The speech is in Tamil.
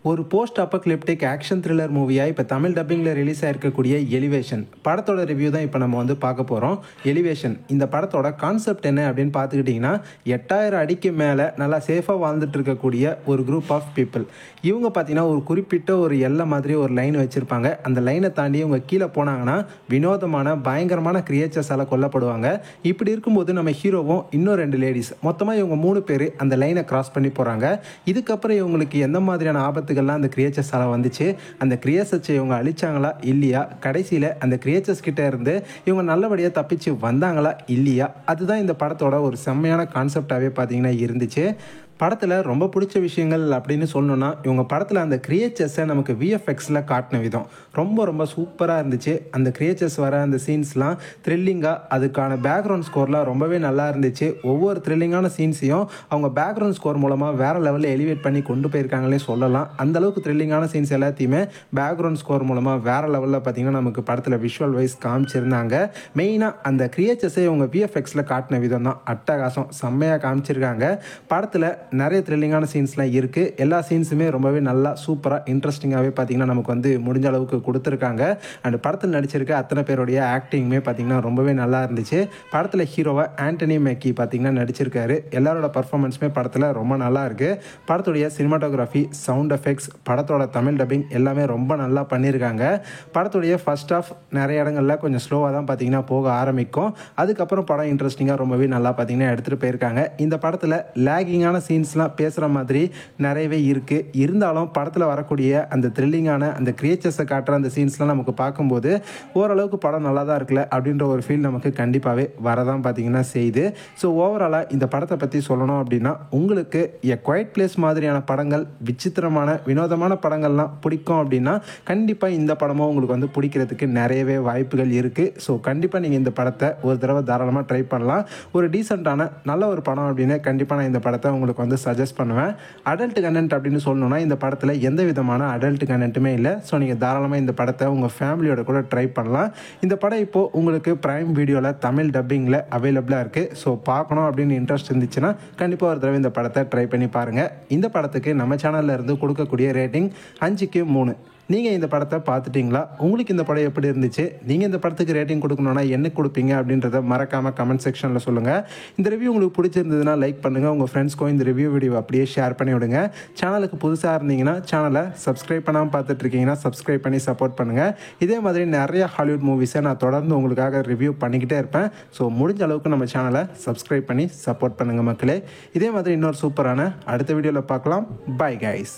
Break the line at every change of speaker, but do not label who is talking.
ஒரு போஸ்ட் அப்போகலிப்டிக் ஆக்ஷன் த்ரில்லர் மூவியாக இப்போ தமிழ் டப்பிங்கில் ரிலீஸ் ஆகிருக்கக்கூடிய எலிவேஷன் படத்தோட ரிவ்யூ தான் இப்போ நம்ம வந்து பார்க்க போகிறோம். எலிவேஷன் இந்த படத்தோட கான்செப்ட் என்ன அப்படின்னு பார்த்துக்கிட்டிங்கன்னா, 8000 அடிக்கு மேலே நல்லா சேஃபாக வாழ்ந்துட்டு இருக்கக்கூடிய ஒரு குரூப் ஆஃப் பீப்புள். இவங்க பார்த்தீங்கன்னா ஒரு குறிப்பிட்ட ஒரு எல்லை மாதிரி ஒரு லைன் வச்சுருப்பாங்க. அந்த லைனை தாண்டி இவங்க கீழே போனாங்கன்னா வினோதமான பயங்கரமான கிரியேச்சர்ஸால் கொல்லப்படுவாங்க. இப்படி இருக்கும்போது நம்ம ஹீரோவும் இன்னும் 2 லேடிஸ் மொத்தமாக இவங்க 3 பேர் அந்த லைனை கிராஸ் பண்ணி போகிறாங்க. இதுக்கப்புறம் இவங்களுக்கு எந்த மாதிரியான ஆபத்துகள்லாம் அந்த கிரியேச்சர்ஸால் வந்துச்சு, அந்த கிரியேச்சர்ஸை இவங்க அழிச்சாங்களா இல்லையா, கடைசியில் அந்த கிரியேச்சர்ஸ் கிட்ட இருந்து இவங்க நல்லபடியாக தப்பிச்சு வந்தாங்களா இல்லையா, அதுதான் இந்த படத்தோட ஒரு செம்மையான கான்செப்டாகவே பார்த்தீங்கன்னா இருந்துச்சு. படத்தில் ரொம்ப பிடிச்ச விஷயங்கள் அப்படின்னு சொல்லணுன்னா, இவங்க படத்தில் அந்த கிரியேச்சர்ஸை நமக்கு விஎஃப்எக்ஸில் காட்டின விதம் ரொம்ப சூப்பராக இருந்துச்சு. அந்த கிரியேச்சர்ஸ் வர அந்த சீன்ஸ்லாம் த்ரில்லிங்காக, அதுக்கான பேக்ரவுண்ட் ஸ்கோர்லாம் ரொம்பவே நல்லா இருந்துச்சு. ஒவ்வொரு த்ரில்லிங்கான சீன்ஸையும் அவங்க பேக்ரவுண்ட் ஸ்கோர் மூலமாக வேறு லெவலில் எலிவேட் பண்ணி கொண்டு போயிருக்காங்களே சொல்லலாம். அந்தளவுக்கு த்ரில்லிங்கான சீன்ஸ் எல்லாத்தையுமே பேக்ரவுண்ட் ஸ்கோர் மூலமாக வேறு லெவலில் பார்த்திங்கன்னா நமக்கு படத்தில் விஷுவல் வைஸ் காமிச்சிருந்தாங்க. மெயினாக அந்த கிரியேச்சர்ஸை இவங்க விஎஃப்எக்ஸில் காட்டின விதம் தான் அட்டகாசம், செம்மையாக காமிச்சிருக்காங்க. படத்தில் நிறைய த்ரில்லிங்கான சீன்ஸ்லாம் இருக்குது. எல்லா சீன்ஸுமே ரொம்பவே நல்லா சூப்பராக இன்ட்ரெஸ்டிங்காகவே பார்த்திங்கன்னா நமக்கு வந்து முடிஞ்ச அளவுக்கு கொடுத்துருக்காங்க. அண்ட் படத்தில் நடிச்சிருக்க அத்தனை பேருடைய ஆக்டிங்குமே பார்த்திங்கன்னா ரொம்பவே நல்லா இருந்துச்சு. படத்தில் ஹீரோவாக ஆண்டனி மேக்கி பார்த்திங்கன்னா நடிச்சிருக்காரு. எல்லாரோட பர்ஃபார்மன்ஸுமே படத்தில் ரொம்ப நல்லா இருக்குது. படத்துடைய சினிமாட்டோகிராஃபி, சவுண்ட் எஃபெக்ட்ஸ், படத்தோட தமிழ் டப்பிங் எல்லாமே ரொம்ப நல்லா பண்ணியிருக்காங்க. படத்துடைய ஃபர்ஸ்ட் ஆஃப் நிறைய இடங்களில் கொஞ்சம் ஸ்லோவாக தான் பார்த்திங்கன்னா போக ஆரம்பிக்கும். அதுக்கப்புறம் படம் இன்ட்ரெஸ்டிங்காக ரொம்பவே நல்லா பார்த்திங்கன்னா எடுத்துகிட்டு போயிருக்காங்க. இந்த படத்தில் லேகிங்கான சீன்ஸ்லாம் பேசுகிற மாதிரி நிறையவே இருக்குது. இருந்தாலும் படத்தில் வரக்கூடிய அந்த த்ரில்லிங்கான அந்த கிரியேச்சர்ஸை காட்டுற அந்த சீன்ஸ்லாம் நமக்கு பார்க்கும்போது ஓரளவுக்கு படம் நல்லா தான் இருக்குல்ல அப்படின்ற ஒரு ஃபீல் நமக்கு கண்டிப்பாகவே வரதான் பார்த்திங்கன்னா செய்யுது. ஸோ ஓவராலாக இந்த படத்தை பற்றி சொல்லணும் அப்படின்னா, உங்களுக்கு எ குவைட் பிளேஸ் மாதிரியான படங்கள், விசித்திரமான வினோதமான படங்கள்லாம் பிடிக்கும் அப்படின்னா கண்டிப்பாக இந்த படமும் உங்களுக்கு வந்து பிடிக்கிறதுக்கு நிறையவே வாய்ப்புகள் இருக்குது. ஸோ கண்டிப்பாக நீங்கள் இந்த படத்தை ஒரு தடவை தாராளமாக ட்ரை பண்ணலாம். ஒரு டீசெண்டான நல்ல ஒரு படம் அப்படின்னு கண்டிப்பாக நான் இந்த படத்தை உங்களுக்கு வந்து சஜஸ்ட் பண்ணுவேன். அடல்ட் கண்டென்ட் அப்படின்னு சொல்லணும்னா இந்த படத்தில் எந்த விதமான அடல்ட் கண்டென்ட்டுமே இல்லை. ஸோ நீங்கள் தாராளமாக இந்த படத்தை உங்கள் ஃபேமிலியோட கூட ட்ரை பண்ணலாம். இந்த படம் இப்போது உங்களுக்கு பிரைம் வீடியோவில் தமிழ் டப்பிங்கில் அவைலபிளாக இருக்குது. ஸோ பார்க்கணும் அப்படின்னு இன்ட்ரெஸ்ட் இருந்துச்சுன்னா கண்டிப்பாக ஒரு தடவை இந்த படத்தை ட்ரை பண்ணி பாருங்கள். இந்த படத்துக்கு நம்ம சேனலில் இருந்து கொடுக்கக்கூடிய ரேட்டிங் 5க்கு 3. நீங்கள் இந்த படத்தை பார்த்துட்டிங்களா? உங்களுக்கு இந்த படம் எப்படி இருந்துச்சு? நீங்கள் இந்த படத்துக்கு ரேட்டிங் கொடுக்கணுன்னா என்ன கொடுப்பீங்க அப்படின்றத மறக்காமல் கமெண்ட் செக்ஷனில் சொல்லுங்கள். இந்த ரிவ்யூ உங்களுக்கு பிடிச்சிருந்ததுன்னா லைக் பண்ணுங்கள். உங்கள் ஃப்ரெண்ட்ஸ்க்கும் இந்த ரிவ்யூ வீடியோ அப்படியே ஷேர் பண்ணி விடுங்க. சேனலுக்கு புதுசாக இருந்தீங்கன்னா சேனலை சப்ஸ்கிரைப் பண்ணாமல் பார்த்துட்ருக்கீங்கன்னா சப்ஸ்கிரைப் பண்ணி சப்போர்ட் பண்ணுங்கள். இதே மாதிரி நிறைய ஹாலிவுட் மூவிஸை நான் தொடர்ந்து உங்களுக்காக ரிவ்யூ பண்ணிக்கிட்டே இருப்பேன். ஸோ முடிஞ்ச அளவுக்கு நம்ம சேனலை சப்ஸ்கிரைப் பண்ணி சப்போர்ட் பண்ணுங்கள் மக்களே. இதே மாதிரி இன்னொரு சூப்பரான அடுத்த வீடியோவில் பார்க்கலாம். Bye guys.